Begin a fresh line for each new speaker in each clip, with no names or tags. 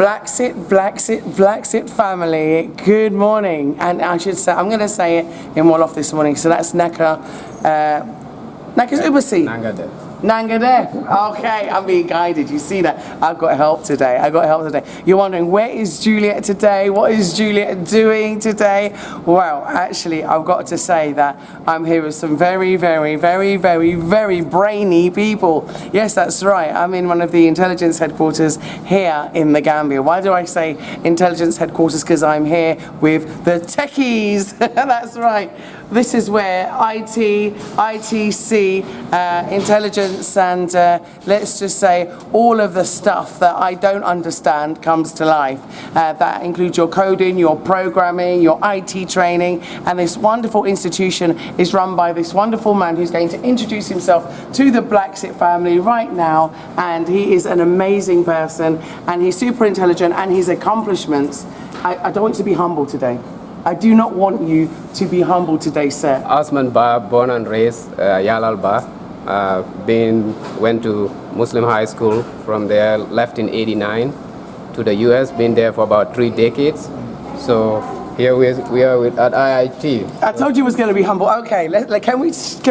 BlaXit family, good morning. And I should say, I'm going to say it in Wolof this morning. So that's Naka's Ubasi. Nangadef. Okay, I'm being guided. You see that? I've got help today. You're wondering, where is Juliet today? What is Juliet doing today? Well, actually, I've got to say that I'm here with some very, very, very, very, very brainy people. Yes, that's right. I'm in one of the intelligence headquarters here in the Gambia. Why do I say intelligence headquarters? Because I'm here with the techies. That's right. This is where IT, ITC, intelligence, and let's just say all of the stuff that I don't understand comes to life. That includes your coding, your programming, your IT training, and this wonderful institution is run by this wonderful man who's going to introduce himself to the BlaXit family right now, and he is an amazing person, and he's super intelligent, and his accomplishments, I don't want to be humble today. I do not want you to be humble today, sir.
Ousman Bah, born and raised Yalal Bah. Went to Muslim high school. From there, left in '89 to the US. Been there for about 3 decades. So here we are at IIHT.
I told you it was going to be humble. Okay, can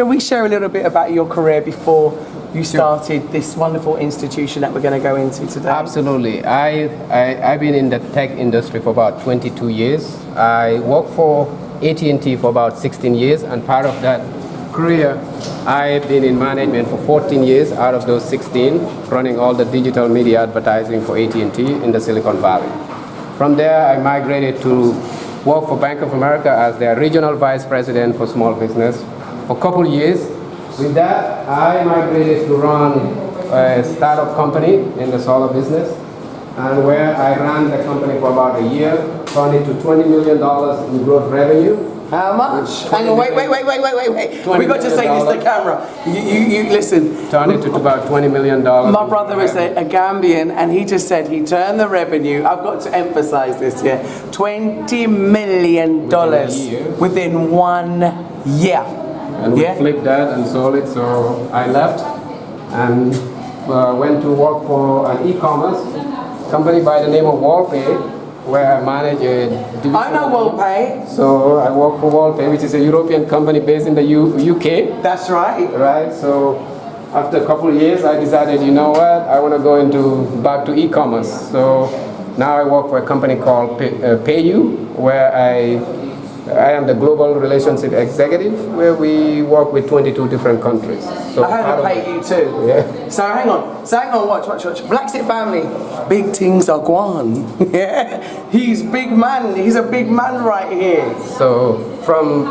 we share a little bit about your career before you started this wonderful institution that we're going to go into today?
Absolutely. I've been in the tech industry for about 22 years. I worked for AT&T for about 16 years, and part of that career, I've been in management for 14 years out of those 16, running all the digital media advertising for AT&T in the Silicon Valley. From there, I migrated to work for Bank of America as their regional vice president for small business for a couple years. With that, I migrated to run a startup company in the solar business, and where I ran the company for about a year, turned it to $20 million in gross revenue.
How much? Hang on, wait. We got to say this to the camera. You listen.
Turned it to about $20 million.
My brother is a Gambian, and he just said he turned the revenue, I've got to emphasize this here, $20 million within 1 year.
And we flipped that and sold it, so I left and went to work for an e-commerce company by the name of WorldPay, where I manage a division.
I know WorldPay.
So I work for WorldPay, which is a European company based in the UK.
That's right.
Right, so after a couple of years, I decided, you know what, I want to go back to e-commerce. So now I work for a company called PayU, where I am the global relationship executive, where we work with 22 different countries.
So I heard of PayU too.
Yeah.
So hang on, watch. BlaXit family, big things are gone. Yeah, he's big man. He's a big man right here.
So from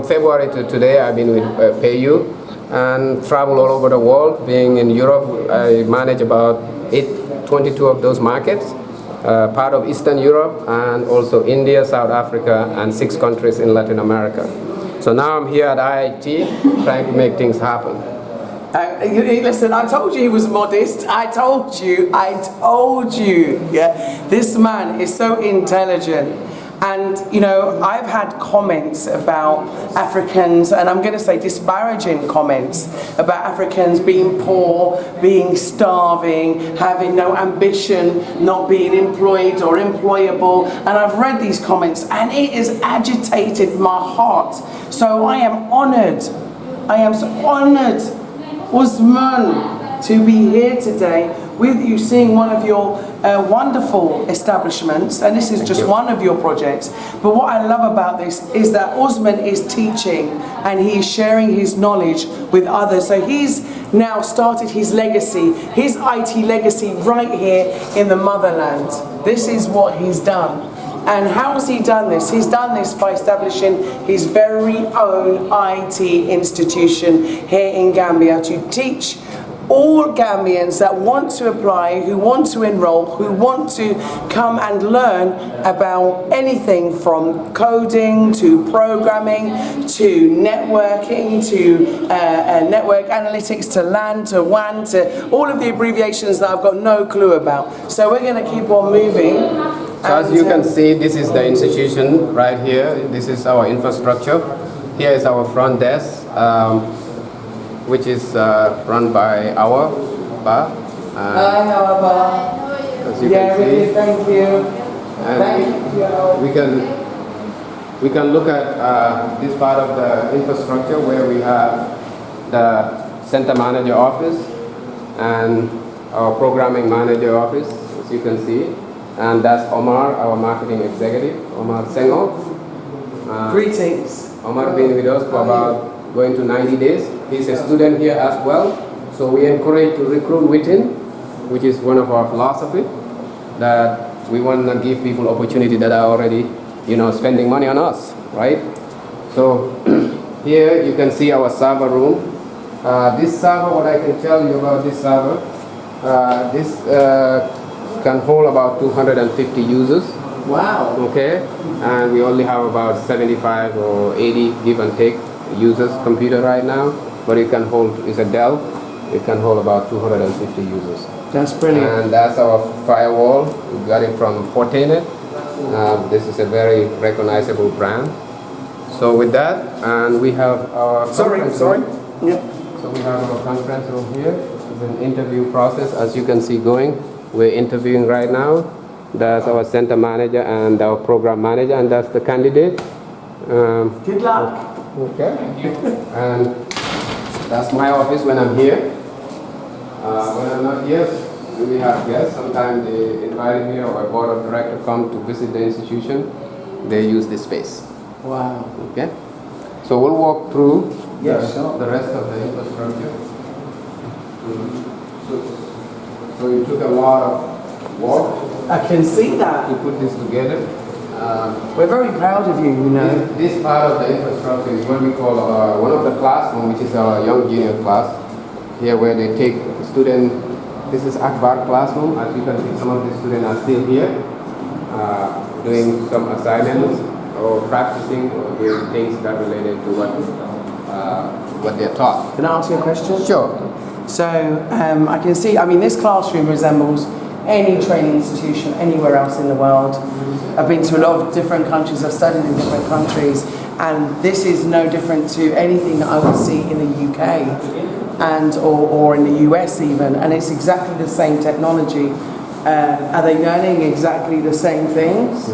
February to today, I've been with PayU and travel all over the world. Being in Europe, I manage about 22 of those markets. Part of Eastern Europe, and also India, South Africa, and 6 countries in Latin America. So now I'm here at IIHT trying to make things happen.
Listen, I told you he was modest. I told you. Yeah, this man is so intelligent. And, you know, I've had comments about Africans, and I'm going to say disparaging comments about Africans being poor, being starving, having no ambition, not being employed or employable. And I've read these comments, and it has agitated my heart. So I am honored. I am so honored, Ousman, to be here today with you, seeing one of your wonderful establishments, and this is just one of your projects. But what I love about this is that Ousman is teaching and he is sharing his knowledge with others. So he's now started his legacy, his IT legacy right here in the motherland. This is what he's done. And how has he done this? He's done this by establishing his very own IT institution here in Gambia to teach all Gambians that want to apply, who want to enroll, who want to come and learn about anything from coding to programming to networking to network analytics to LAN to WAN to all of the abbreviations that I've got no clue about. So we're going to keep on moving.
So as you can see, this is the institution right here. This is our infrastructure. Here is our front desk, which is run by Akbar.
Hi, Obba.
as you
Yeah,
can see.
really, thank you.
And
Thank you.
we can look at this part of the infrastructure where we have the center manager office and our programming manager office, as you can see. And that's Omar, our marketing executive, Omar Sengo.
Greetings.
Omar been with us for about going to 90 days. He's a student here as well. So we encourage to recruit within, which is one of our philosophy, that we want to give people opportunity that are already, spending money on us, right? So here you can see our server room. This server, what I can tell you about this server, this can hold about 250 users.
Wow.
Okay, and we only have about 75 or 80 give and take users computer right now, but it can hold, it's a Dell, it can hold about 250 users.
That's brilliant.
And that's our firewall. We got it from Fortinet. This is a very recognizable brand. So with that, and we have our conference room.
Yeah.
So we have our conference room here. It's an interview process, as you can see going. We're interviewing right now. That's our center manager and our program manager, and that's the candidate.
Good luck.
Okay. And that's my office when I'm here. When I'm not here, we have guests. Sometimes they invite me or a board of directors come to visit the institution. They use this space.
Wow.
Okay. So we'll walk through
Sure.
the rest of the infrastructure. So it took a lot of work
I can see that.
to put this together.
We're very proud of you,
This part of the infrastructure is what we call one of the classroom, which is our young junior class. Here where they take student, this is Akbar Classroom. As you can see, some of the students are still here doing some assignments or practicing or doing things that related to what they're taught.
Can I ask you a question?
Sure.
So I can see, this classroom resembles any training institution anywhere else in the world. I've been to a lot of different countries, I've studied in different countries, and this is no different to anything that I would see in the UK or in the US even, and it's exactly the same technology. Are they learning exactly the same things?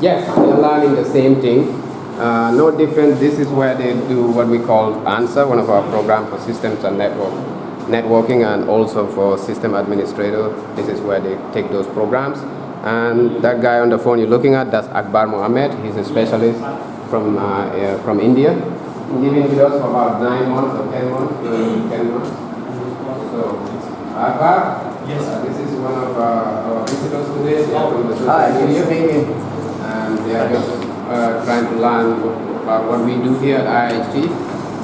Yes, they're learning the same thing. No different. This is where they do what we call ANSWER, one of our programs for systems and networking, and also for system administrator. This is where they take those programs. And that guy on the phone you're looking at, that's Akbar Mohammed. He's a specialist from India. He's been with us for about 9 months or 10 months. 10 months. So, Akbar, yes, this is one of our visitors today. They are from the social media. And they are just trying to learn about what we do here at IIHT.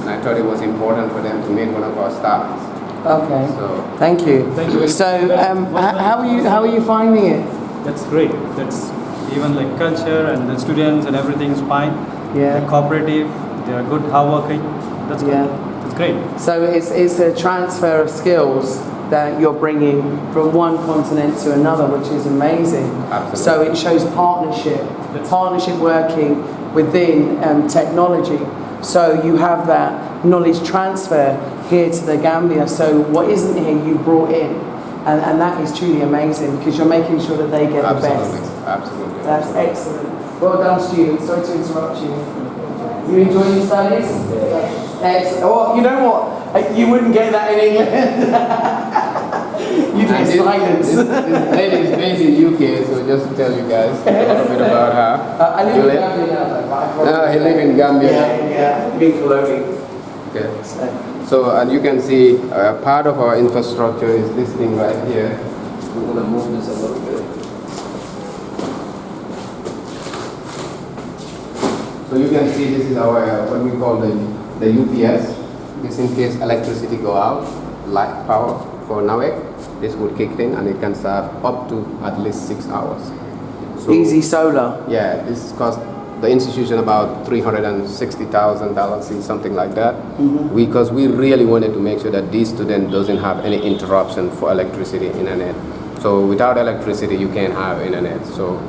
And I thought it was important for them to meet one of our staff.
Okay.
So,
thank you.
Thank you.
So, how are you finding it?
That's great. That's even like culture and the students and everything's fine.
Yeah.
They're cooperative. They are good, hardworking. That's good.
Yeah.
That's great.
So it's a transfer of skills that you're bringing from one continent to another, which is amazing.
Absolutely.
So it shows partnership working within technology. So you have that knowledge transfer here to the Gambia. So what isn't here, you brought in. And that is truly amazing because you're making sure that they get the best.
Absolutely.
That's excellent. Well done, students. Sorry to interrupt you. You enjoying your studies? Excellent. Well, you know what? You wouldn't get that in England. You'd get silence.
This lady is based in UK, so just to tell you guys a little bit about her.
I live in Gambia now.
No, he live in Gambia.
Yeah. Big colonial.
Okay. So, and you can see part of our infrastructure is this thing right here. We're going to move this a little bit. So you can see this is our, what we call the UPS. This in case electricity go out, light power for NAWEC, this would kick in and it can serve up to at least 6 hours. So,
Easy solar.
Yeah, this cost the institution about $360,000, something like that. Because we really wanted to make sure that these students doesn't have any interruption for electricity, internet. So without electricity, you can't have internet. So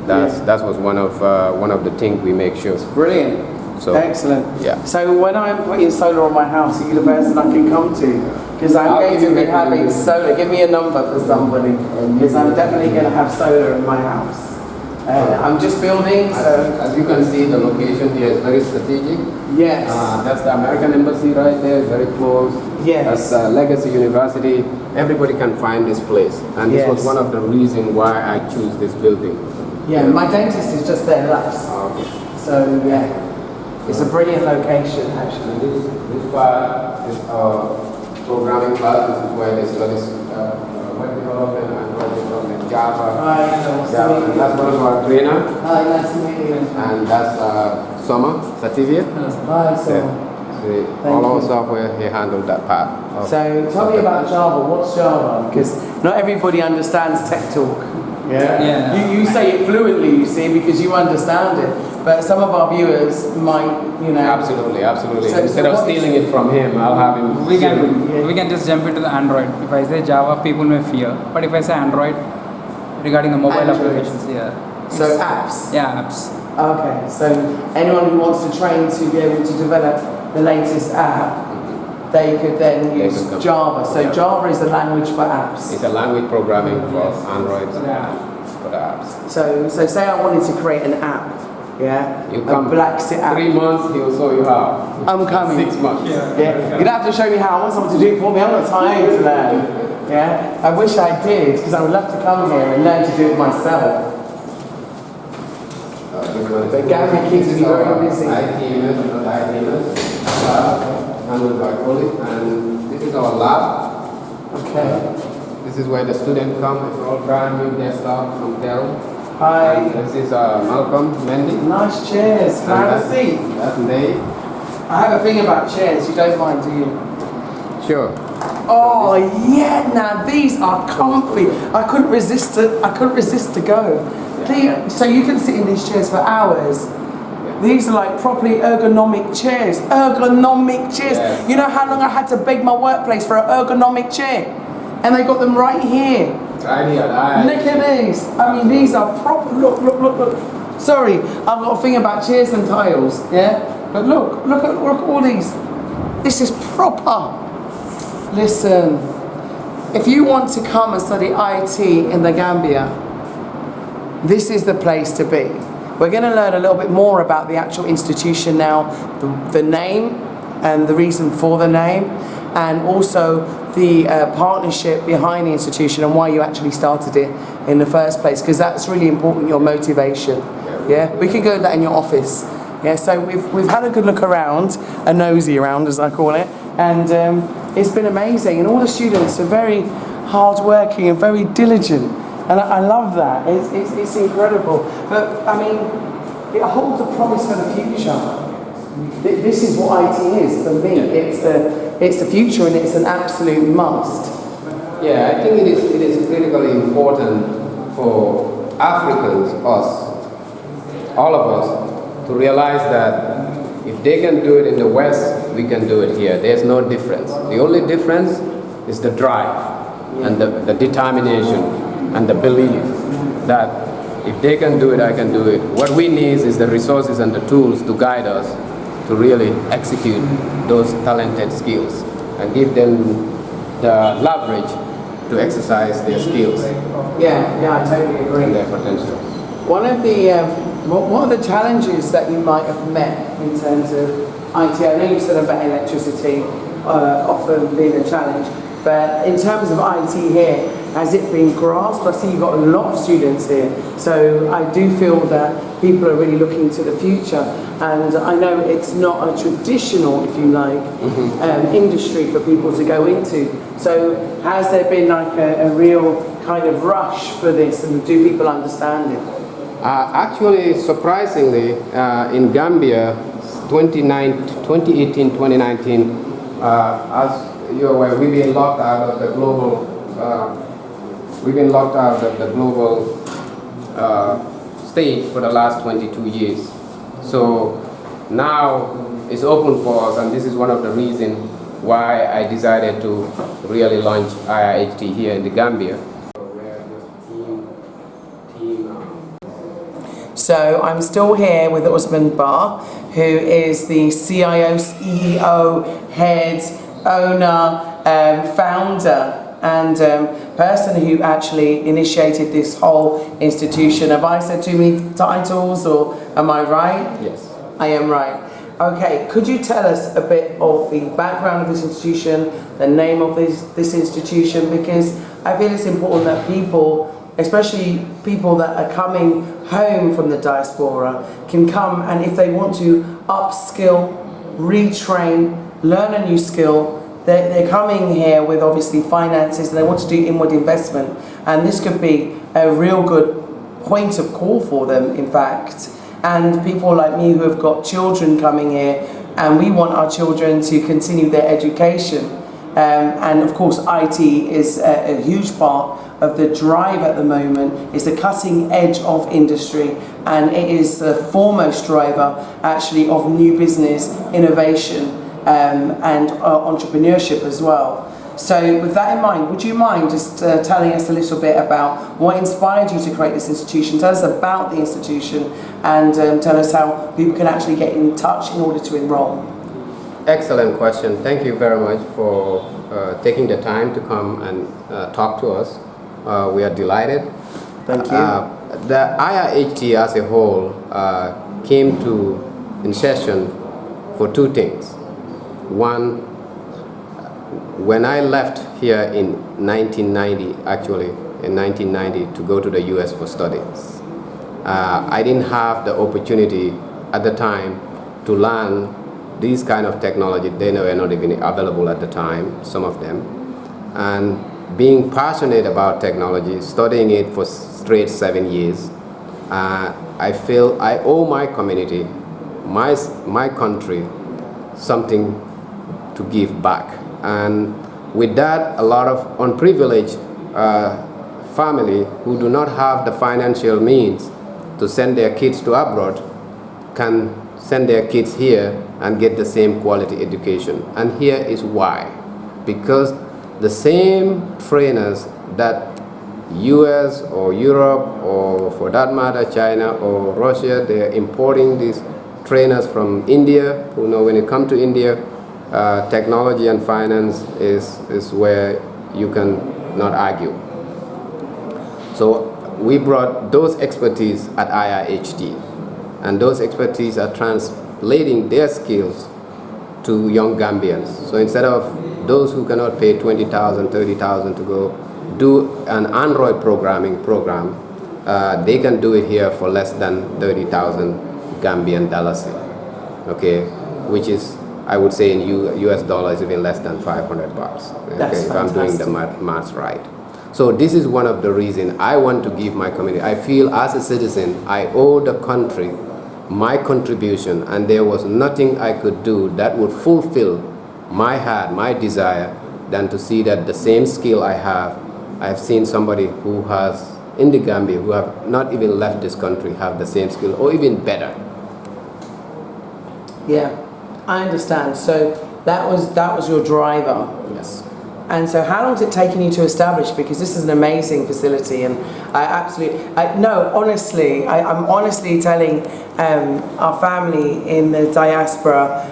that was one of the things we make sure.
Brilliant.
So
excellent.
Yeah.
So when I'm putting solar on my house, are you the person I can come to? Because I'm going to be having solar. Give me a number for somebody, because I'm definitely going to have solar in my house. I'm just building, so...
As you can see, the location here is very strategic.
Yes.
That's the American Embassy right there, very close.
Yes.
That's Legacy University. Everybody can find this place. And this was
Yes.
one of the reasons why I choose this building.
Yeah, my dentist is just there, Lux.
Okay.
So, yeah. It's a brilliant location, actually.
This part is our programming class. This is where they study web development and web development, Java.
Hi, nice to meet you.
That's one of our trainer.
Hi, nice to meet you.
And that's Summer Sativia.
Hi, so.
All our software, he handled that part.
So, tell me about Java. What's Java? Because not everybody understands tech talk.
Yeah.
You say it fluently, you see, because you understand it. But some of our viewers might, you know.
Absolutely.
So
Instead of stealing it from him, I'll have him.
We can just jump into the Android. If I say Java, people may fear. But if I say Android, regarding the mobile
Android.
applications, yeah.
So apps.
Yeah, apps.
Okay, so anyone who wants to train to be able to develop the latest app, they could then use Java. So Java is the language for apps.
It's a language programming for Android for the apps.
So say I wanted to create an app, yeah?
You come
a BlaXit app.
3 months, he'll show you how.
I'm coming.
6 months.
Yeah. You don't have to show me how. I want someone to do it for me. I haven't got time to learn. Yeah. I wish I did, because I would love to come here and learn to do it myself. But Gambia keeps me very busy.
Handled by colleagues, and this is our lab.
Okay.
This is where the students come. It's all brand new desktop from Dell.
Hi.
And this is Malcolm Mendy.
Nice chairs. Can I have a seat?
That's Nate.
I have a thing about chairs. You don't mind, do you?
Sure.
Oh yeah, now these are comfy. I couldn't resist it. I couldn't resist to go. So you can sit in these chairs for hours. These are like properly ergonomic chairs. Ergonomic chairs.
Yes.
You know how long I had to beg my workplace for an ergonomic chair? And they got them right here.
Right here.
Look at these. I mean, these are proper. Look. Sorry, I've got a thing about chairs and tiles. Yeah? But look at all these. This is proper. Listen, if you want to come and study IT in the Gambia, this is the place to be. We're going to learn a little bit more about the actual institution now, the name and the reason for the name, and also the partnership behind the institution and why you actually started it in the first place, because that's really important, your motivation. Yeah, we can go to that in your office. Yeah, so we've had a good look around, a nosy around as I call it, and it's been amazing, and all the students are very hardworking and very diligent. And I love that. It's incredible. But I mean, it holds a promise for the future. This is what IT is for me. It's the future, and it's an absolute must.
Yeah, I think it is critically important for Africans, us, all of us, to realize that if they can do it in the West, we can do it here. There's no difference. The only difference is the drive and the determination and the belief that if they can do it, I can do it. What we need is the resources and the tools to guide us to really execute those talented skills and give them the leverage to exercise their skills.
Yeah, I totally agree.
And their potential.
One of the challenges that you might have met in terms of IT, I know you said about electricity often being a challenge, but in terms of IT here, has it been grasped? I see you've got a lot of students here, so I do feel that people are really looking to the future, and I know it's not a traditional, if you like, industry for people to go into. So has there been like a real kind of rush for this, and do people understand it?
Actually, surprisingly, in Gambia, 2018, 2019, as you're aware, we've been locked out of the global. Stage for the last 22 years. So now it's open for us, and this is one of the reasons why I decided to really launch IIHT here in the Gambia.
So I'm still here with Ousman Bah, who is the CIO, CEO, head, owner, founder, and person who actually initiated this whole institution. Have I said too many titles, or am I right?
Yes.
I am right. Okay, could you tell us a bit of the background of this institution, the name of this institution, because I feel it's important that people, especially people that are coming home from the diaspora, can come, and if they want to upskill, retrain, learn a new skill, they're coming here with obviously finances and they want to do inward investment, and this could be a real good point of call for them, in fact. And people like me who have got children coming here, and we want our children to continue their education. And of course, IT is a huge part of the drive at the moment. It's the cutting edge of industry, and it is the foremost driver actually of new business, innovation, and entrepreneurship as well. So with that in mind, would you mind just telling us a little bit about what inspired you to create this institution? Tell us about the institution, and tell us how people can actually get in touch in order to enroll.
Excellent question. Thank you very much for taking the time to come and talk to us. We are delighted.
Thank you.
The IIHT as a whole came in session for two things. One, when I left here in 1990, actually, in 1990 to go to the US for studies, I didn't have the opportunity at the time to learn these kind of technology. They were not even available at the time, some of them. And being passionate about technology, studying it for straight 7 years, I feel I owe my community, my country, something to give back. And with that, a lot of unprivileged family who do not have the financial means to send their kids to abroad can send their kids here and get the same quality education. And here is why. Because the same trainers that US or Europe, or for that matter China or Russia, they're importing these trainers from India, who know when you come to India, technology and finance is where you can not argue. So we brought those expertise at IIHT, and those expertise are translating their skills to young Gambians. So instead of those who cannot pay 20,000, 30,000 to go do an Android programming program, they can do it here for less than 30,000 Gambian dollars, okay, which is, I would say in US dollars, even less than 500 bucks, okay, if I'm doing the maths right. So this is one of the reasons I want to give my community. I feel as a citizen, I owe the country my contribution, and there was nothing I could do that would fulfill my heart, my desire, than to see that the same skill I have seen somebody who has, in the Gambia, who have not even left this country, have the same skill, or even better.
Yeah, I understand. So that was your driver.
Yes.
And so how long has it taken you to establish? Because this is an amazing facility, and I'm honestly telling our family in the diaspora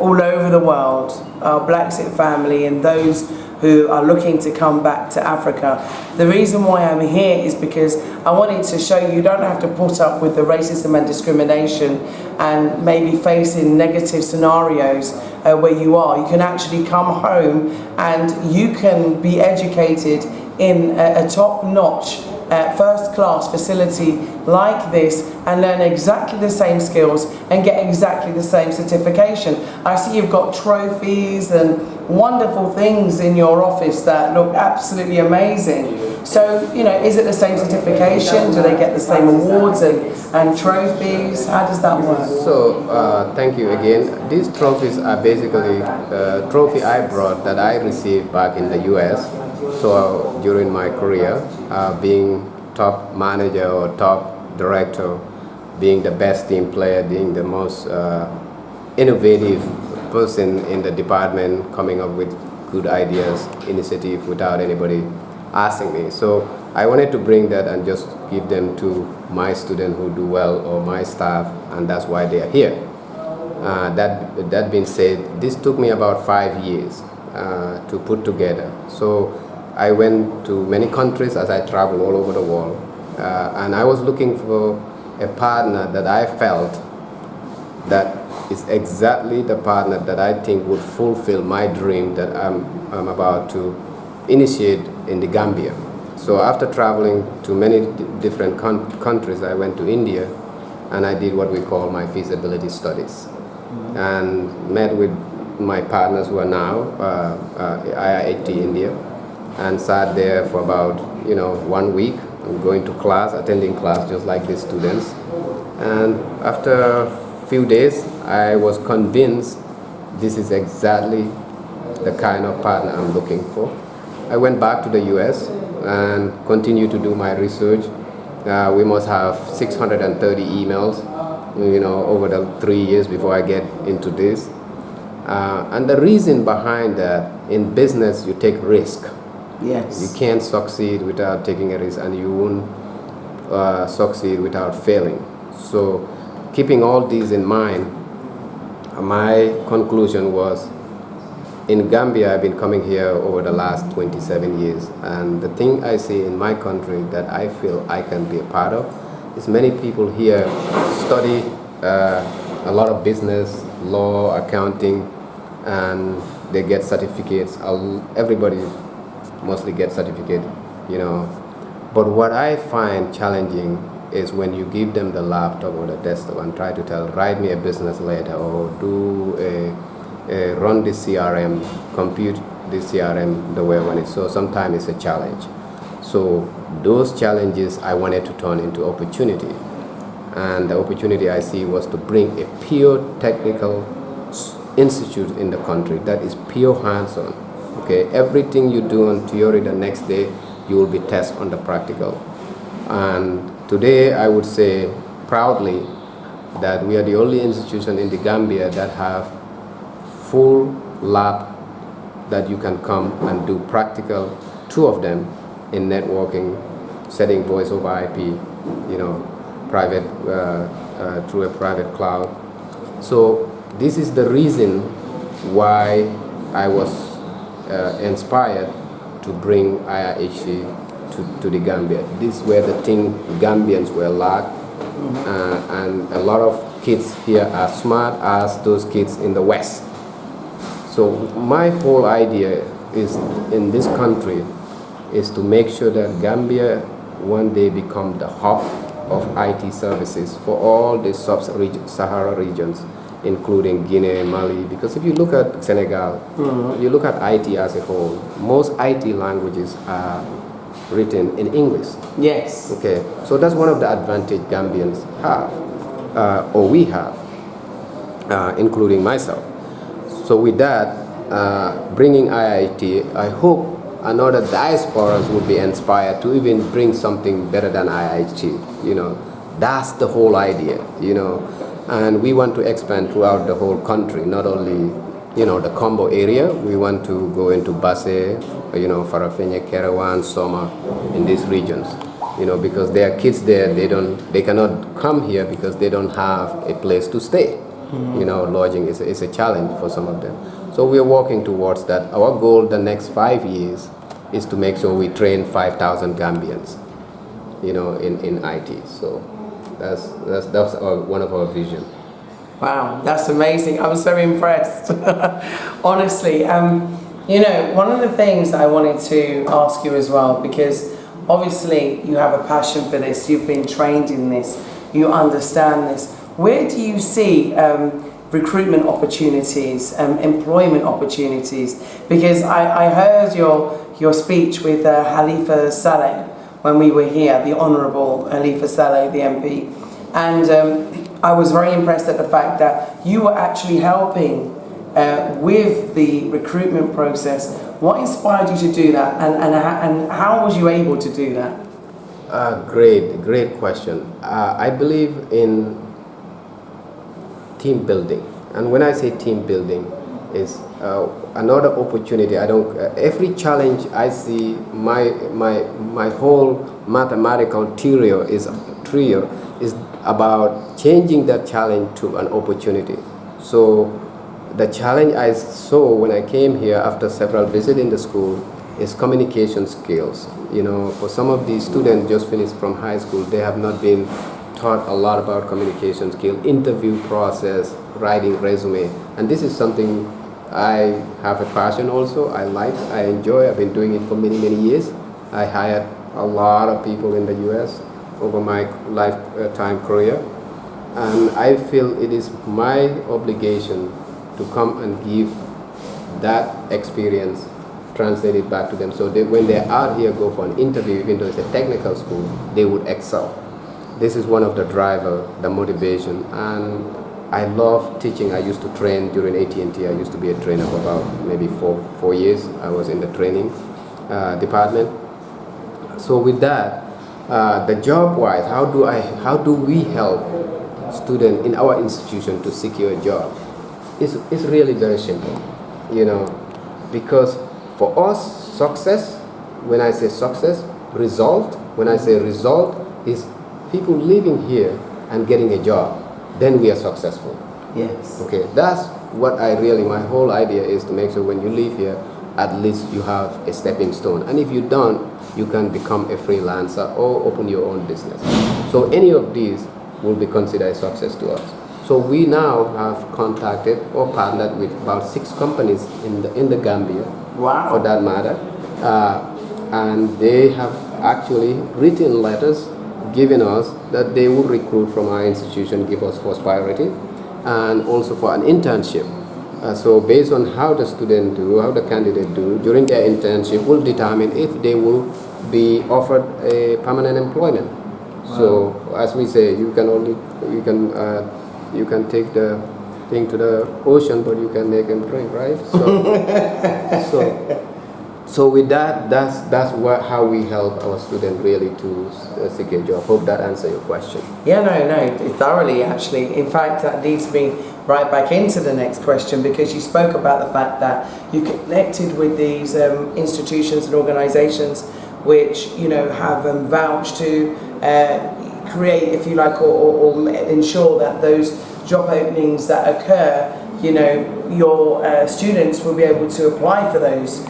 all over the world, our BlaXit family and those who are looking to come back to Africa. The reason why I'm here is because I wanted to show you don't have to put up with the racism and discrimination and maybe facing negative scenarios where you are. You can actually come home and you can be educated in a top-notch, first-class facility like this and learn exactly the same skills and get exactly the same certification. I see you've got trophies and wonderful things in your office that look absolutely amazing. So, you know, is it the same certification? Do they get the same awards and trophies? How does that work?
So, thank you again. These trophies are basically trophy I brought that I received back in the US. So during my career, being top manager or top director, being the best team player, being the most innovative person in the department, coming up with good ideas, initiative without anybody asking me. So I wanted to bring that and just give them to my students who do well or my staff, and that's why they are here. That being said, this took me about 5 years to put together. So I went to many countries as I traveled all over the world, and I was looking for a partner that I felt that is exactly the partner that I think would fulfill my dream that I'm about to initiate in the Gambia. So after traveling to many different countries, I went to India and I did what we call my feasibility studies, and met with my partners who are now IIHT India, and sat there for about 1 week. I'm going to class, attending class just like the students, and after a few days I was convinced this is exactly the kind of partner I'm looking for. I went back to the US and continued to do my research. We must have 630 emails over the 3 years before I get into this. And the reason behind that, in business you take risk.
Yes.
You can't succeed without taking a risk, and you won't succeed without failing. So keeping all these in mind, my conclusion was, in Gambia, I've been coming here over the last 27 years, and the thing I see in my country that I feel I can be a part of is many people here study a lot of business, law, accounting, and they get certificates. Everybody mostly gets certificate, But what I find challenging is when you give them the laptop or the desktop and try to write me a business letter or do run the CRM, compute the CRM the way I want it. So sometimes it's a challenge. So those challenges I wanted to turn into opportunity. And the opportunity I see was to bring a pure technical institute in the country that is pure hands-on. Okay, everything you do on theory, the next day you will be tested on the practical. And today I would say proudly that we are the only institution in the Gambia that have full lab that you can come and do practical, 2 of them in networking, setting voice over IP, private through a private cloud. So this is the reason why I was inspired to bring IIHT to the Gambia. This were the thing Gambians were lacked, and a lot of kids here are smart as those kids in the West. So my whole idea is in this country is to make sure that Gambia one day become the hub of IT services for all the sub-Sahara regions, including Guinea, Mali. Because if you look at Senegal, you look at IT as a whole, most IT languages are written in English.
Yes.
Okay, so that's one of the advantage Gambians have, or we have, including myself. So with that, bringing IIHT, I hope another diasporas would be inspired to even bring something better than IIHT. That's the whole idea. And we want to expand throughout the whole country, not only the Combo area. We want to go into Basse, Farafenni, Caryne, Soma, in these regions. Because there are kids there, they cannot come here because they don't have a place to stay. Lodging is a challenge for some of them. So we are working towards that. Our goal the next 5 years is to make sure we train 5,000 Gambians, in IT. So that's one of our vision.
Wow, that's amazing. I'm so impressed. Honestly, one of the things I wanted to ask you as well, because obviously you have a passion for this, you've been trained in this, you understand this. Where do you see recruitment opportunities, employment opportunities? Because I heard your speech with Khalifa Saleh when we were here, the Honourable Khalifa Saleh, the MP, and I was very impressed at the fact that you were actually helping with the recruitment process. What inspired you to do that, and how was you able to do that?
Great question. I believe in team building, and when I say team building, is another opportunity. Every challenge I see, my whole mathematical theory is trio is about changing that challenge to an opportunity. So the challenge I saw when I came here after several visits in the school is communication skills. You know, for some of these students just finished from high school, they have not been taught a lot about communication skill, interview process, writing resume, and this is something I have a passion also. I like, I enjoy. I've been doing it for many years. I hired a lot of people in the U.S. over my lifetime career, and I feel it is my obligation to come and give that experience translated back to them, so that when they're out here go for an interview, even though it's a technical school, they would excel. This is one of the driver, the motivation, and I love teaching. I used to train during AT&T. I used to be a trainer for about maybe four years. I was in the training department. So with that, the job-wise, how do we help students in our institution to secure a job? It's really very simple, you know, because for us, success, when I say success, result, when I say result, is people living here and getting a job, then we are successful.
Yes.
Okay, that's what my whole idea is to make sure when you leave here, at least you have a stepping stone. And if you don't, you can become a freelancer or open your own business. So any of these will be considered a success to us. So we now have contacted or partnered with about 6 companies in the Gambia,
Wow.
for that matter, and they have actually written letters giving us that they will recruit from our institution, give us first priority, and also for an internship. So based on how the student do, how the candidate do during their internship will determine if they will be offered a permanent employment. Wow. So as we say, you can take the thing to the ocean, but you can make them drink, right? So with that, that's how we help our students really to secure a job. Hope that answers your question.
Yeah, no, thoroughly actually. In fact, that leads me right back into the next question, because you spoke about the fact that you connected with these institutions and organisations which, you know, have vouched to create, if you like, or ensure that those job openings that occur, you know, your students will be able to apply for those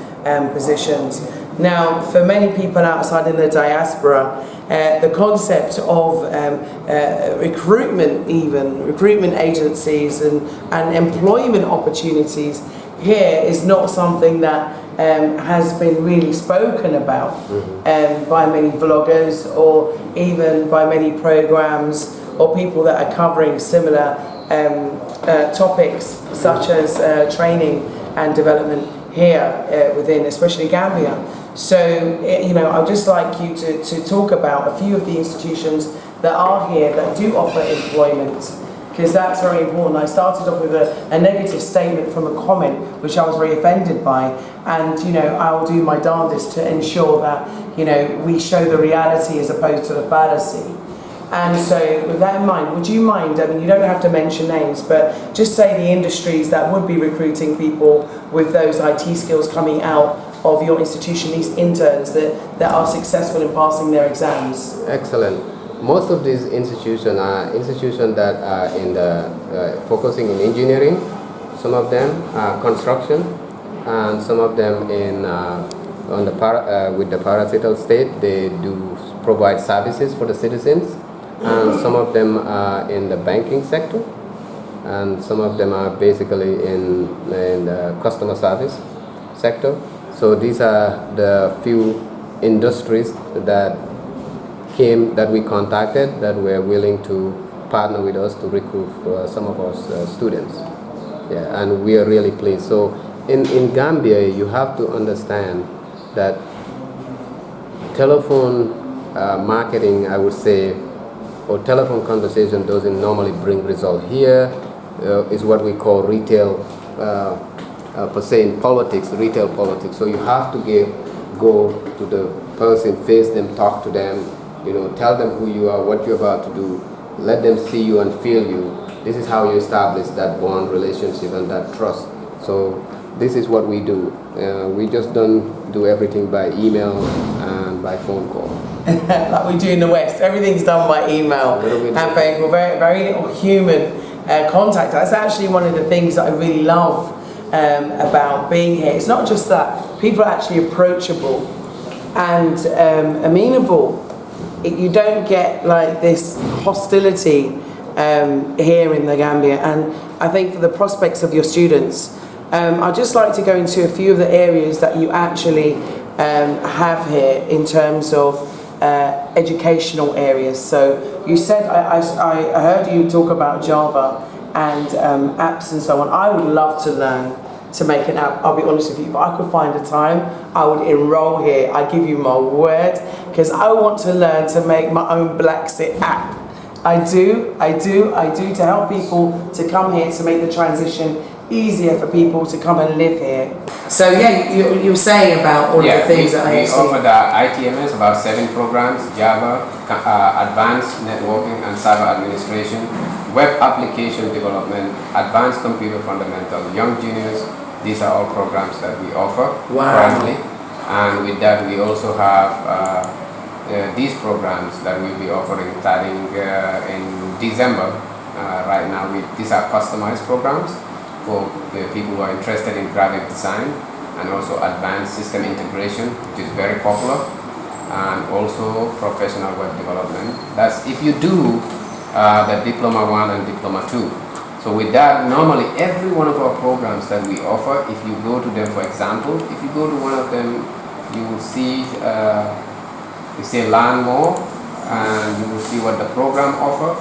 positions. Now, for many people outside in the diaspora, the concept of recruitment agencies and employment opportunities here is not something that has been really spoken about by many vloggers or even by many programs or people that are covering similar topics such as training and development here within, especially Gambia. So, you know, I'd just like you to talk about a few of the institutions that are here that do offer employment, because that's very important. I started off with a negative statement from a comment which I was very offended by, and, you know, I will do my darndest to ensure that, you know, we show the reality as opposed to the fallacy. And so, with that in mind, would you mind, I mean, you don't have to mention names, but just say the industries that would be recruiting people with those IT skills coming out of your institution, these interns that are successful in passing their exams?
Excellent. Most of these institutions are institutions that are in the focusing in engineering. Some of them are construction, and some of them in with the parasital state. They do provide services for the citizens. And some of them are in the banking sector, and some of them are basically in the customer service sector. So these are the few industries that we contacted that were willing to partner with us to recruit some of our students. Yeah, and we are really pleased. So in Gambia, you have to understand that telephone marketing, I would say, or telephone conversation doesn't normally bring result. Here is what we call retail, per se in politics, retail politics. So you have to go to the person, face them, talk to them, you know, tell them who you are, what you're about to do, let them see you and feel you. This is how you establish that bond, relationship, and that trust. So this is what we do. We just don't do everything by email and by phone call.
like we do in the West. Everything's done by email and phone call. Very little human contact. That's actually one of the things that I really love about being here. It's not just that people are actually approachable and amenable. You don't get like this hostility here in the Gambia, and I think for the prospects of your students, I'd just like to go into a few of the areas that you actually have here in terms of educational areas. So you said, I heard you talk about Java and apps and so on. I would love to learn to make an app. I'll be honest with you, if I could find a time, I would enroll here. I give you my word, because I want to learn to make my own BlaXit app. I do, to help people to come here, to make the transition easier for people to come and live here. So yeah, you were saying about all of the things that
we offer the ITMS, about 7 programs: Java, Advanced Networking and Cyber Administration, Web Application Development, Advanced Computer Fundamentals, Young Juniors. These are all programs that we offer currently. And with that, we also have these programs that we'll be offering starting in December. Right now, these are customized programs for the people who are interested in graphic design, and also advanced system integration, which is very popular, and also professional web development. That's if you do the Diploma 1 and Diploma 2. So with that, normally every one of our programs that we offer, if you go to them, for example, if you go to one of them, you will see, you say learn more, and you will see what the program offers.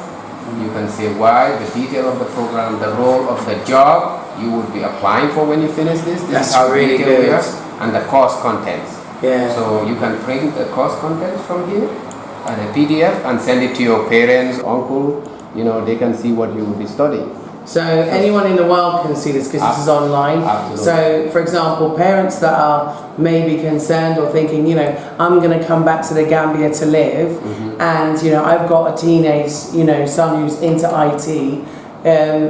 You can say why, the detail of the program, the role of the job you would be applying for when you finish this. This
That's
is how
really
detailed we
good.
are, and the course contents.
Yeah.
So you can print the course contents from here and a PDF and send it to your parents, uncle. You know, they can see what you will be studying.
So anyone in the world can see this, because this is online.
Absolutely.
So, for example, parents that are maybe concerned or thinking, you know, I'm going to come back to the Gambia to live, and you know, I've got a teenage, you know, son who's into IT.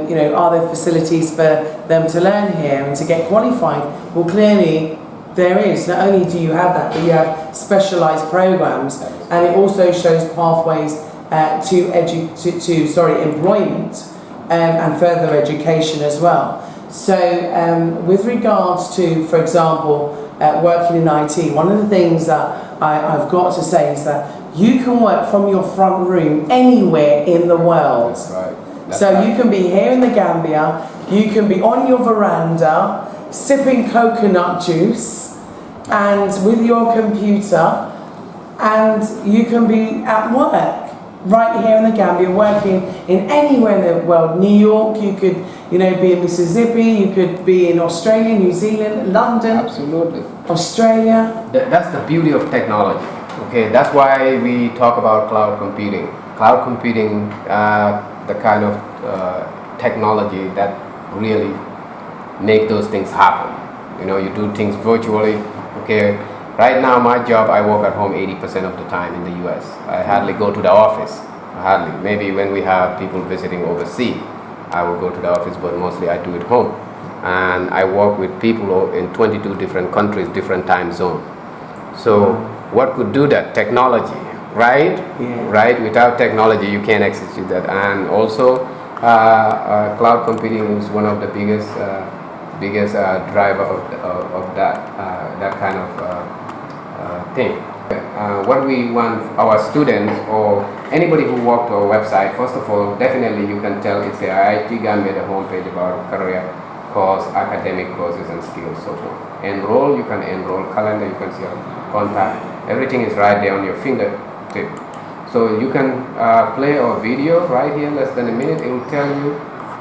You know, are there facilities for them to learn here and to get qualified? Well, clearly there is. Not only do you have that, but you have specialised programs, and it also shows pathways to employment. And further education as well. So with regards to, for example, working in IT, one of the things that I've got to say is that you can work from your front room anywhere in the world.
That's right.
So you can be here in the Gambia, you can be on your veranda, sipping coconut juice, and with your computer, and you can be at work. Right here in the Gambia, working in anywhere in the world. New York, you could, you know, be in Mississippi, you could be in Australia, New Zealand, London.
Absolutely.
Australia.
That's the beauty of technology. Okay, that's why we talk about cloud computing. Cloud computing, the kind of technology that really make those things happen. You know, you do things virtually. Okay. Right now, my job, I work at home 80% of the time in the US. I hardly go to the office. Hardly. Maybe when we have people visiting overseas, I will go to the office, but mostly I do it home. And I work with people in 22 different countries, different time zones. So what could do that? Technology, right?
Yeah.
Right? Without technology, you can't execute that. And also, cloud computing is one of the biggest driver of that kind of thing. What we want our students or anybody who walk to our website, first of all, definitely you can tell it's the IIHT Gambia, the homepage about career, course, academic courses and skills, so forth. Enroll, you can enroll, calendar, you can see your contact, everything is right there on your fingertip. So you can play our video right here, less than a minute, it will tell you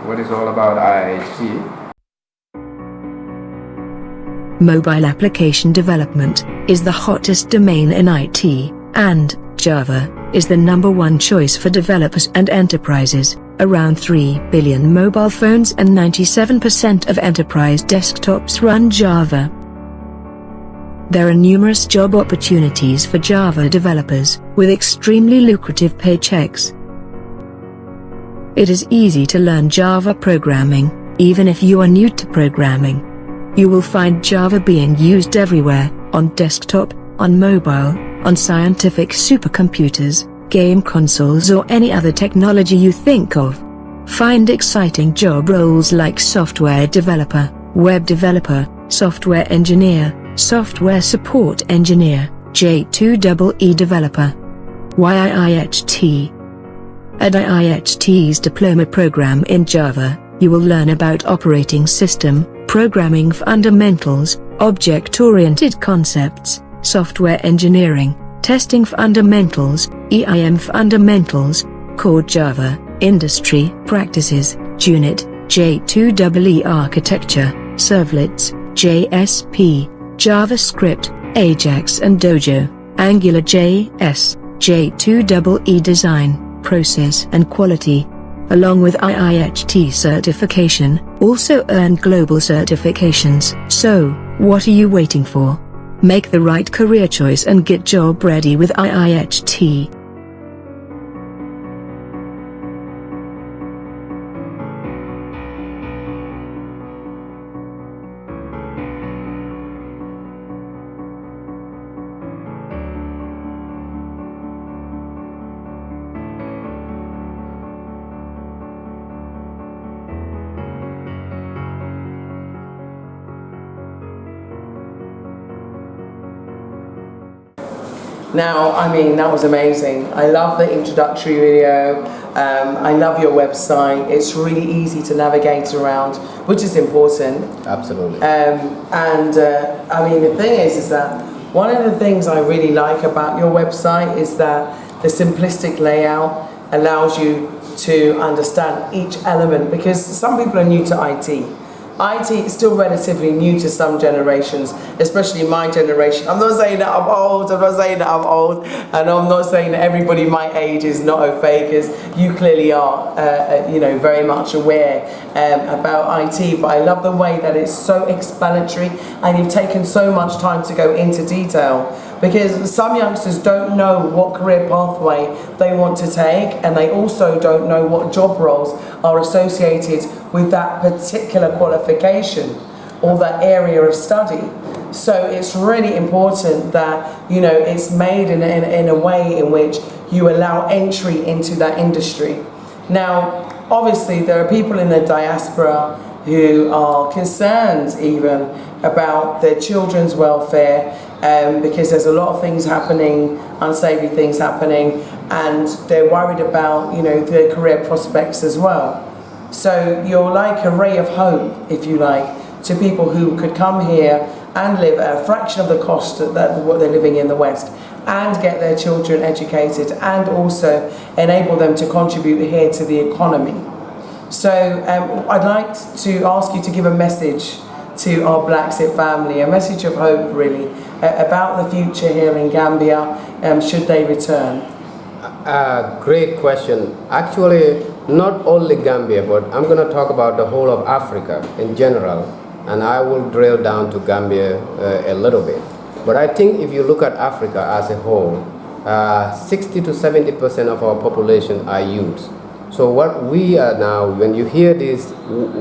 what it's all about IIHT.
Mobile application development is the hottest domain in IT, and Java is the #1 choice for developers and enterprises. Around 3 billion mobile phones and 97% of enterprise desktops run Java. There are numerous job opportunities for Java developers, with extremely lucrative paychecks. It is easy to learn Java programming, even if you are new to programming. You will find Java being used everywhere, on desktop, on mobile, on scientific supercomputers, game consoles or any other technology you think of. Find exciting job roles like software developer, web developer, software engineer, software support engineer, J2EE developer. IIHT. At IIHT's diploma program in Java, you will learn about operating system, programming fundamentals, object-oriented concepts, software engineering, testing fundamentals, EIM fundamentals, core Java, industry practices, Unit, J2EE architecture, servlets, JSP, JavaScript, Ajax and Dojo, AngularJS, J2EE design, process and quality. Along with IIHT certification, also earn global certifications. So, what are you waiting for? Make the right career choice and get job ready with IIHT.
Now, I mean, that was amazing. I love the introductory video. I love your website. It's really easy to navigate around, which is important.
Absolutely.
I mean, the thing is that one of the things I really like about your website is that the simplistic layout allows you to understand each element, because some people are new to IT. IT is still relatively new to some generations, especially my generation. I'm not saying that I'm old, and I'm not saying that everybody my age is not au fait, because you clearly are, very much aware about IT, but I love the way that it's so explanatory and you've taken so much time to go into detail. Because some youngsters don't know what career pathway they want to take, and they also don't know what job roles are associated with that particular qualification or that area of study. So it's really important that, you know, it's made in a way in which you allow entry into that industry. Now, obviously there are people in the diaspora who are concerned even about their children's welfare, because there's a lot of things happening, unsavory things happening, and they're worried about, you know, their career prospects as well. So you're like a ray of hope, if you like, to people who could come here and live at a fraction of the cost that what they're living in the West, and get their children educated, and also enable them to contribute here to the economy. So I'd like to ask you to give a message to our BlaXit family, a message of hope really, about the future here in Gambia, should they return.
Great question. Actually, not only Gambia, but I'm going to talk about the whole of Africa in general, and I will drill down to Gambia a little bit. But I think if you look at Africa as a whole, 60 to 70% of our population are youth. So what we are now, when you hear this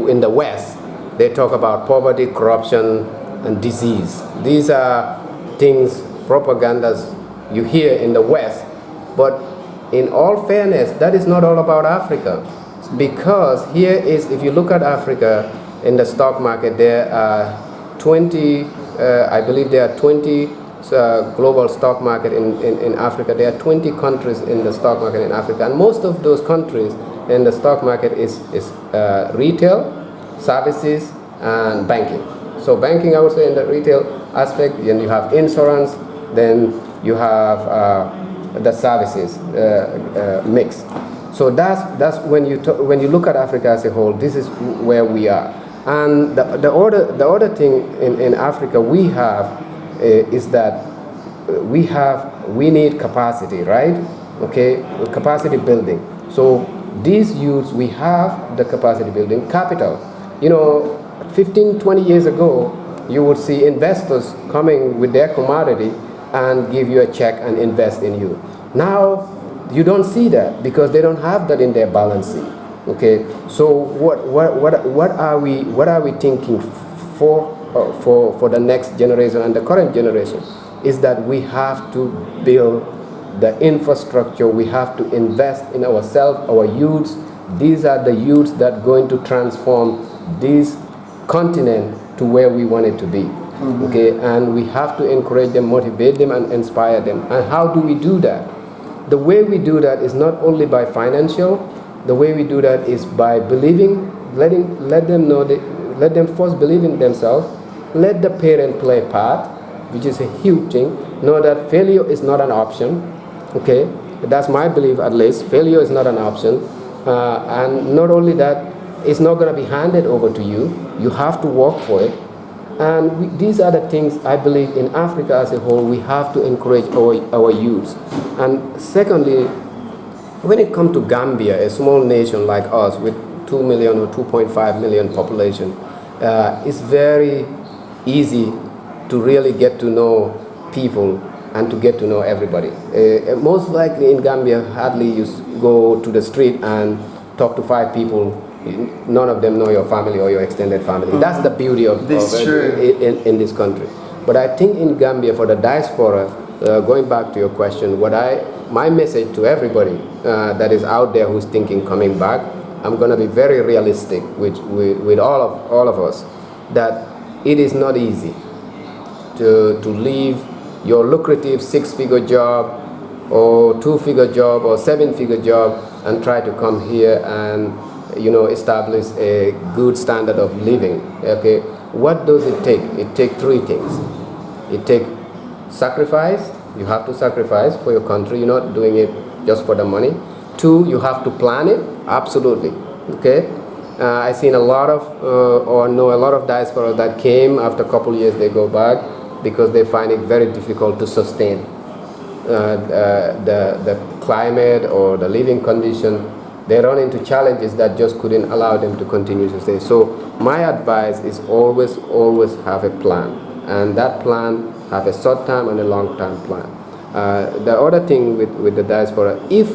in the West, they talk about poverty, corruption, and disease. These are things, propagandas you hear in the West. But in all fairness, that is not all about Africa. Because here is, if you look at Africa, in the stock market, there are 20, I believe there are 20 global stock market in Africa. There are 20 countries in the stock market in Africa. And most of those countries in the stock market is retail, services, and banking. So banking, I would say, in the retail aspect, and you have insurance, then you have the services mix. So that's when you look at Africa as a whole, this is where we are. And the other thing in Africa we have is that we need capacity, right? Okay, capacity building. So these youths, we have the capacity building capital. You know, 15, 20 years ago, you would see investors coming with their commodity and give you a check and invest in you. Now, you don't see that because they don't have that in their balance sheet. Okay, so what are we thinking for the next generation and the current generation? is that we have to build the infrastructure, we have to invest in ourselves, our youths. These are the youths that are going to transform this continent to where we want it to be. Okay, and we have to encourage them, motivate them, and inspire them. And how do we do that? The way we do that is not only by financial. The way we do that is by believing, let them know that, let them first believe in themselves. Let the parent play a part, which is a huge thing. Know that failure is not an option. Okay, that's my belief at least. Failure is not an option, and not only that, it's not going to be handed over to you. You have to work for it. And these are the things I believe in Africa as a whole we have to encourage our youths. And secondly, when it comes to Gambia, a small nation like us with 2 million or 2.5 million population, it's very easy to really get to know people and to get to know everybody. Most likely in Gambia, hardly you go to the street and talk to 5 people. None of them know your family or your extended family. That's the beauty of in this country. But I think in Gambia, for the diaspora, going back to your question, my message to everybody that is out there who's thinking coming back, I'm going to be very realistic with all of us, that it is not easy to leave your lucrative 6-figure job or 2-figure job or 7-figure job and try to come here and establish a good standard of living. Okay, what does it take? It takes 3 things. It takes sacrifice. You have to sacrifice for your country. You're not doing it just for the money. 2, you have to plan it. Absolutely. Okay. I've seen a lot of, or know a lot of diaspora that came after a couple of years, they go back because they find it very difficult to sustain the climate or the living condition. They run into challenges that just couldn't allow them to continue to stay. So my advice is always have a plan, and that plan have a short-term and a long-term plan. The other thing with the diaspora, if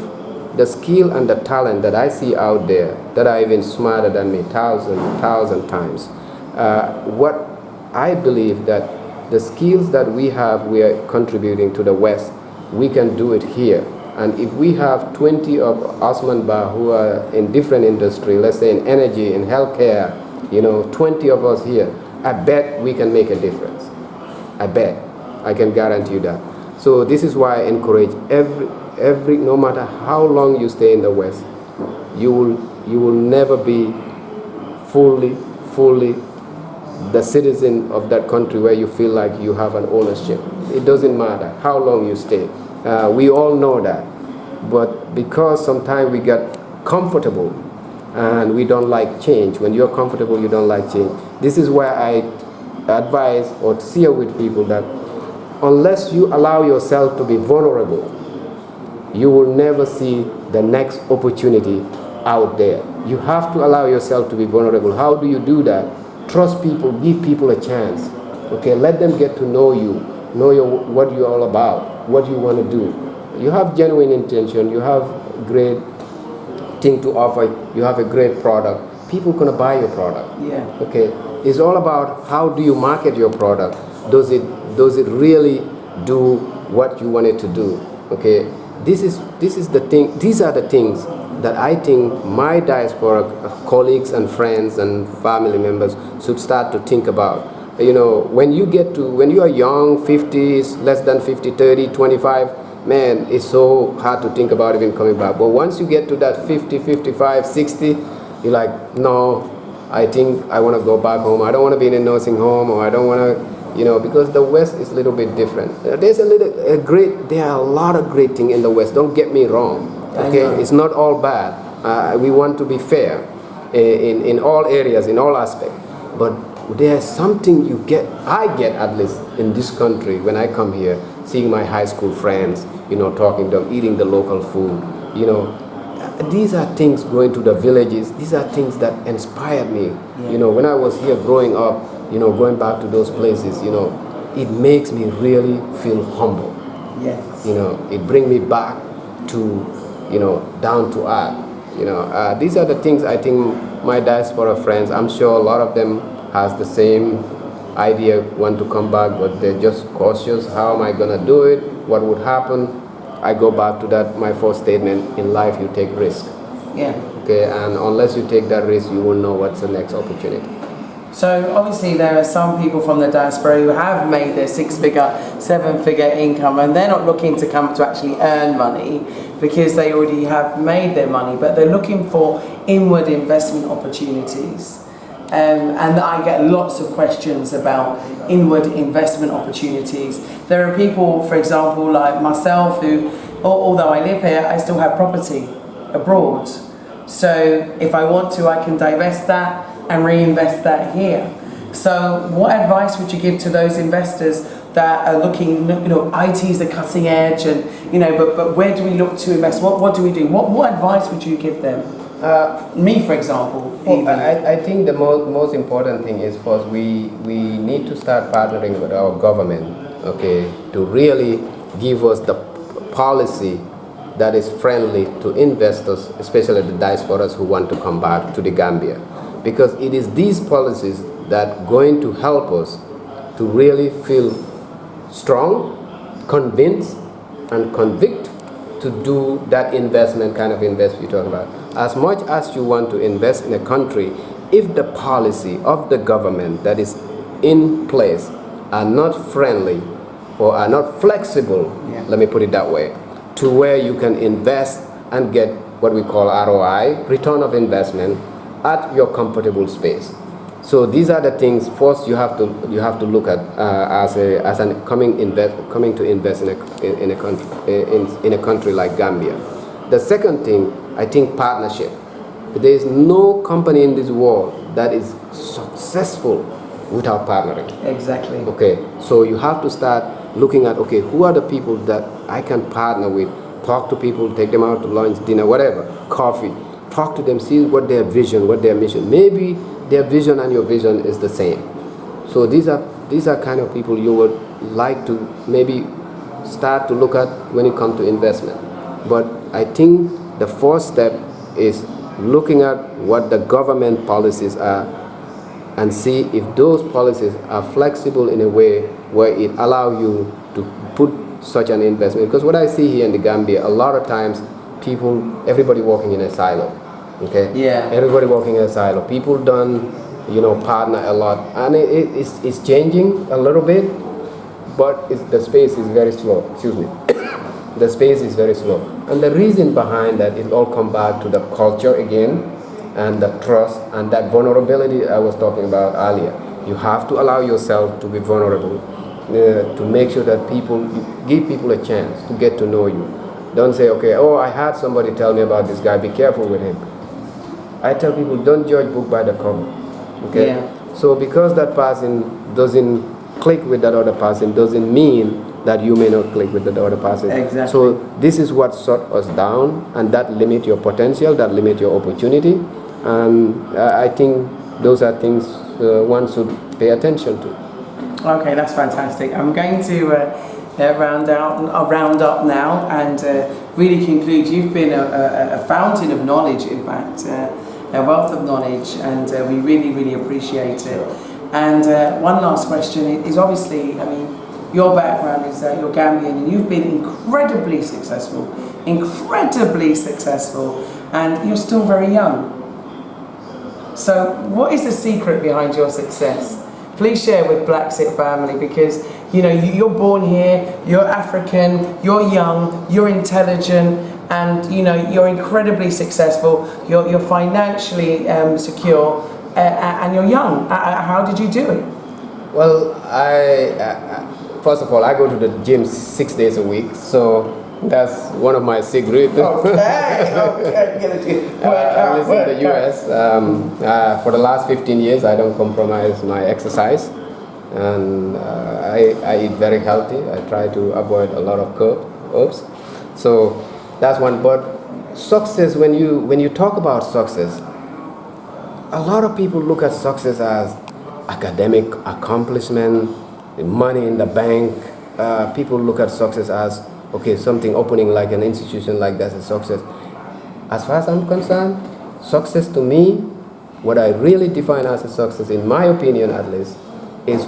the skill and the talent that I see out there that are even smarter than me thousand times, what I believe that the skills that we have, we are contributing to the West, we can do it here. And if we have 20 of Ousman Bah who are in different industry, let's say in energy, in healthcare, 20 of us here, I bet we can make a difference. I bet. I can guarantee you that. So this is why I encourage every no matter how long you stay in the West, you will never be fully the citizen of that country where you feel like you have an ownership. It doesn't matter how long you stay. We all know that, but because sometimes we get comfortable and we don't like change. When you're comfortable, you don't like change. This is where I advise or share with people that unless you allow yourself to be vulnerable, you will never see the next opportunity out there. You have to allow yourself to be vulnerable. How do you do that? Trust people, give people a chance. Okay, let them get to know you, what you're all about, what you want to do. You have genuine intention, you have great thing to offer, you have a great product. People gonna buy your product.
Yeah.
Okay, it's all about how do you market your product. Does it really do what you want it to do? Okay, this is the thing. These are the things that I think my diaspora colleagues and friends and family members should start to think about. When you are young, 50s, less than 50, 30, 25, man, it's so hard to think about even coming back. But once you get to that 50, 55, 60, you're like, no, I think I want to go back home. I don't want to be in a nursing home, or I don't want to, because the West is a little bit different. There are a lot of great things in the West. Don't get me wrong. Okay, it's not all bad. We want to be fair in all areas, in all aspects. But there's something I get at least in this country when I come here, seeing my high school friends, talking to them, eating the local food, these are things, going to the villages, these are things that inspired me. Yeah. When I was here growing up, going back to those places, it makes me really feel humble.
Yes.
It brings me back to, down to earth. These are the things I think my diaspora friends, I'm sure a lot of them has the same idea want to come back, but they're just cautious. How am I gonna do it? What would happen? I go back to that, my first statement, in life you take risk.
Yeah.
Okay, and unless you take that risk, you won't know what's the next opportunity.
So obviously there are some people from the diaspora who have made their 6-figure, 7-figure income, and they're not looking to come to actually earn money because they already have made their money, but they're looking for inward investment opportunities. And I get lots of questions about inward investment opportunities. There are people, for example, like myself, who, although I live here, I still have property abroad. So if I want to, I can divest that and reinvest that here. So what advice would you give to those investors that are looking, IT is the cutting edge, and but where do we look to invest? What do we do? What advice would you give them? Me, for example.
Well, I think the most important thing is first we need to start partnering with our government, okay, to really give us the policy that is friendly to investors, especially the diasporas who want to come back to the Gambia. Because it is these policies that going to help us to really feel strong, convinced, and convict to do that investment, kind of investment you're talking about. As much as you want to invest in a country, if the policy of the government that is in place are not friendly or are not flexible, let me put it that way, to where you can invest and get what we call ROI, return of investment, at your comfortable space. So these are the things first you have to look at as coming to invest in a country like Gambia. The second thing, I think, partnership. There is no company in this world that is successful without partnering.
Exactly.
Okay, so you have to start looking at, okay, who are the people that I can partner with? Talk to people, take them out to lunch, dinner, whatever, coffee. Talk to them, see what their vision, what their mission. Maybe their vision and your vision is the same. So these are kind of people you would like to maybe start to look at when it comes to investment. But I think the first step is looking at what the government policies are and see if those policies are flexible in a way where it allows you to put such an investment. Because what I see here in the Gambia, a lot of times everybody working in a silo. Okay.
Yeah.
Everybody working in a silo. People don't, partner a lot, and it's changing a little bit, but the space is very slow. Excuse me. The space is very slow, and the reason behind that it all comes back to the culture again, and the trust and that vulnerability I was talking about earlier. You have to allow yourself to be vulnerable, to make sure that you give people a chance to get to know you. Don't say, okay, I had somebody tell me about this guy, be careful with him. I tell people, don't judge book by the cover. Okay?
Yeah.
So because that person doesn't click with that other person doesn't mean that you may not click with the other person.
Exactly.
So this is what shut us down, and that limit your potential, that limit your opportunity. And I think those are things one should pay attention to.
Okay, that's fantastic. I'm going to round up now and really conclude. You've been a fountain of knowledge, in fact, a wealth of knowledge, and we really, really appreciate it. And one last question is obviously, your background is that you're Gambian and you've been incredibly successful, and you're still very young. So what is the secret behind your success? Please share with BlaXit Family, because you're born here, you're African, you're young, you're intelligent, and you're incredibly successful, you're financially secure, and you're young. How did you do it?
Well, first of all, I go to the gym 6 days a week, so that's one of my secrets.
Okay.
I live in the US. For the last 15 years, I don't compromise my exercise, and I eat very healthy. I try to avoid a lot of carbs. So that's one. But success, when you talk about success, a lot of people look at success as academic accomplishment, money in the bank. People look at success as, okay, something opening like an institution like that's a success. As far as I'm concerned, success to me, what I really define as a success, in my opinion at least, is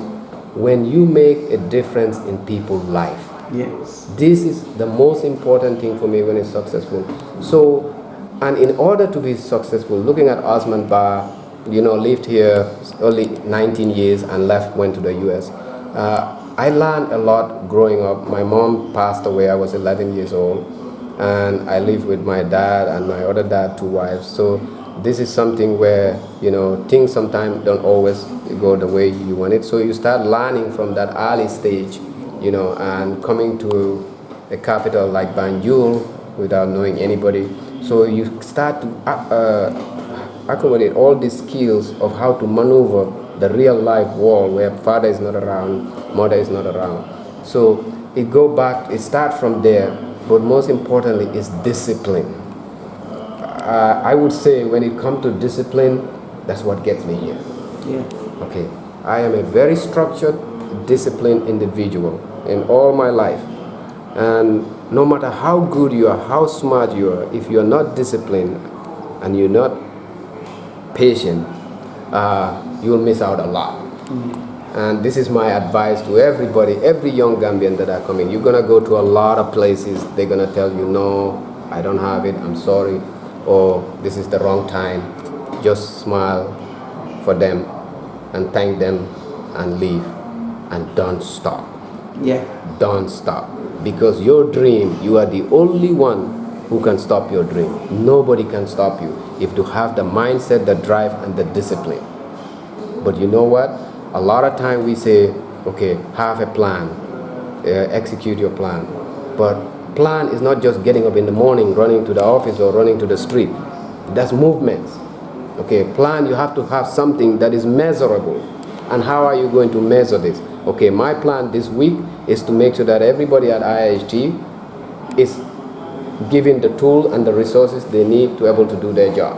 when you make a difference in people's life.
Yes.
This is the most important thing for me when it's successful. So, and in order to be successful, looking at Ousman Bah, lived here only 19 years and went to the US. I learned a lot growing up. My mom passed away, I was 11 years old, and I lived with my dad and my other dad, 2 wives. So this is something where, things sometimes don't always go the way you want it. So you start learning from that early stage, and coming to a capital like Banjul without knowing anybody. So you start to accommodate all these skills of how to maneuver the real life world where father is not around, mother is not around. So it starts from there, but most importantly is discipline. I would say when it comes to discipline, that's what gets me here.
Yeah.
Okay, I am a very structured, disciplined individual in all my life. And no matter how good you are, how smart you are, if you're not disciplined and you're not patient, you'll miss out a lot. And this is my advice to everybody, every young Gambian that are coming. You're gonna go to a lot of places, they're gonna tell you, no, I don't have it, I'm sorry, or this is the wrong time. Just smile for them and thank them and leave, and don't stop.
Yeah.
Don't stop, because your dream, you are the only one who can stop your dream. Nobody can stop you if you have the mindset, the drive, and the discipline. But you know what? A lot of time we say, okay, have a plan, execute your plan. But plan is not just getting up in the morning, running to the office or running to the street. That's movements. Okay, plan, you have to have something that is measurable. And how are you going to measure this? Okay, my plan this week is to make sure that everybody at IIHT is given the tool and the resources they need to able to do their job.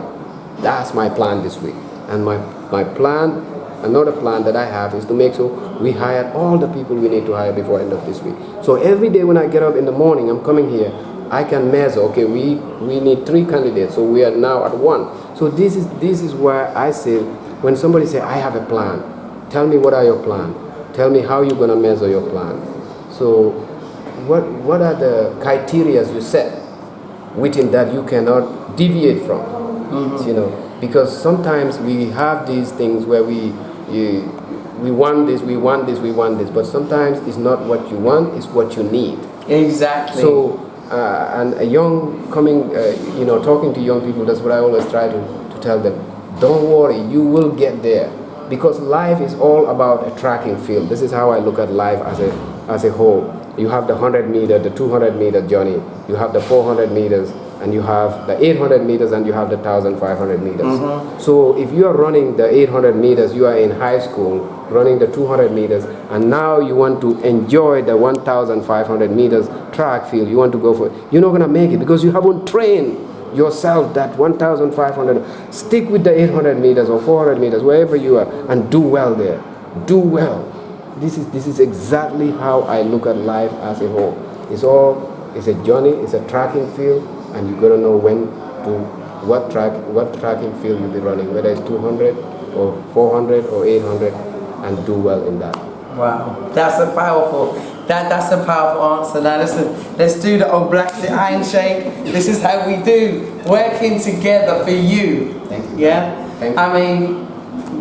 That's my plan this week. And my plan, another plan that I have, is to make sure we hire all the people we need to hire before end of this week. So every day when I get up in the morning, I'm coming here, I can measure, okay, we need 3 candidates, so we are now at 1. So this is where I say, when somebody say, I have a plan, tell me what are your plan? Tell me how you're gonna measure your plan. So what are the criteria you set within that you cannot deviate from? Because sometimes we have these things where we want this, but sometimes it's not what you want, it's what you need.
Exactly.
So, and a young talking to young people, that's what I always try to tell them. Don't worry, you will get there. Because life is all about a tracking field. This is how I look at life as a whole. You have the 100 meter, the 200 meter journey, you have the 400 meters, and you have the 800 meters, and you have the 1,500 meters. So if you are running the 800 meters, you are in high school, running the 200 meters, and now you want to enjoy the 1,500 meters track field, you want to go for it, you're not gonna make it because you haven't trained yourself that 1,500. Stick with the 800 meters or 400 meters, wherever you are, and do well there. Do well. This is exactly how I look at life as a whole. It's a journey, it's a tracking field, and you gotta know when to what tracking field you'll be running, whether it's 200 or 400 or 800, and do well in that.
Wow, that's a powerful answer. Now listen, let's do the old BlaXit handshake. This is how we do, working together for you.
Thank you.
Yeah?
Thank you.
I mean,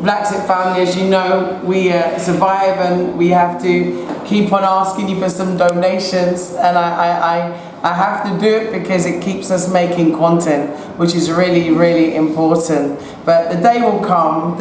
BlaXit family, as you know, we survive and we have to keep on asking you for some donations, and I have to do it because it keeps us making content, which is really, really important. But the day will come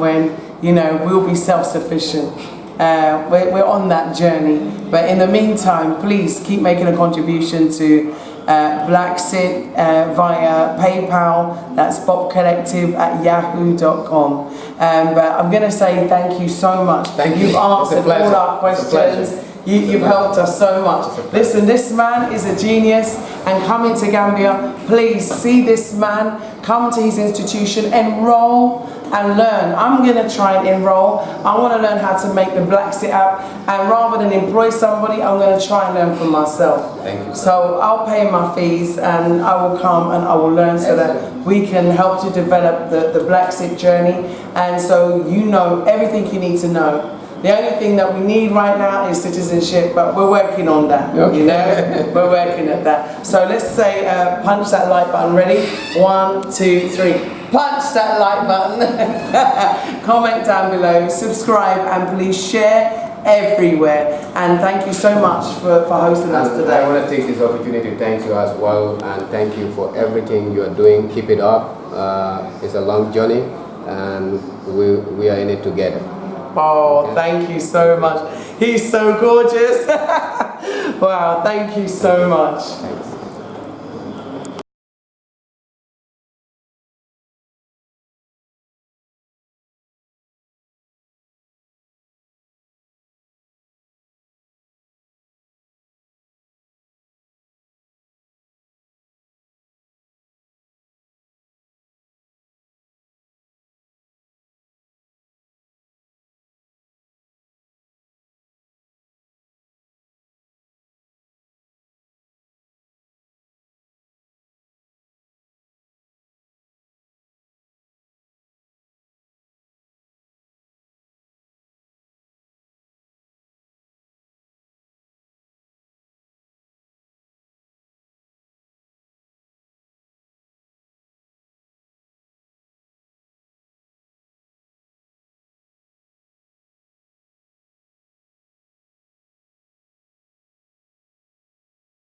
when, we'll be self-sufficient. We're on that journey. But in the meantime, please keep making a contribution to BlaXit via PayPal. That's bobcollective@yahoo.com. But I'm going to say thank you so much.
Thank you.
You've answered all our questions. You've helped us so much. Listen, this man is a genius, and coming to Gambia, please see this man, come to his institution, enroll and learn. I'm going to try and enroll. I want to learn how to make the BlaXit app, and rather than employ somebody, I'm going to try and learn for myself.
Thank you.
So I'll pay my fees and I will come and I will learn so that we can help to develop the BlaXit journey, and so you know everything you need to know The only thing that we need right now is citizenship, but we're working on that.
Okay.
You know, we're working at that. So let's say punch that like button. Ready? 1, 2, 3. Punch that like button. Comment down below. Subscribe and please share everywhere. And thank you so much for hosting us today.
I want to take this opportunity to thank you as well, and thank you for everything you are doing. Keep it up. It's a long journey, and we are in it together.
Oh, thank you so much. He's so gorgeous. Wow, thank you so much.
Thanks.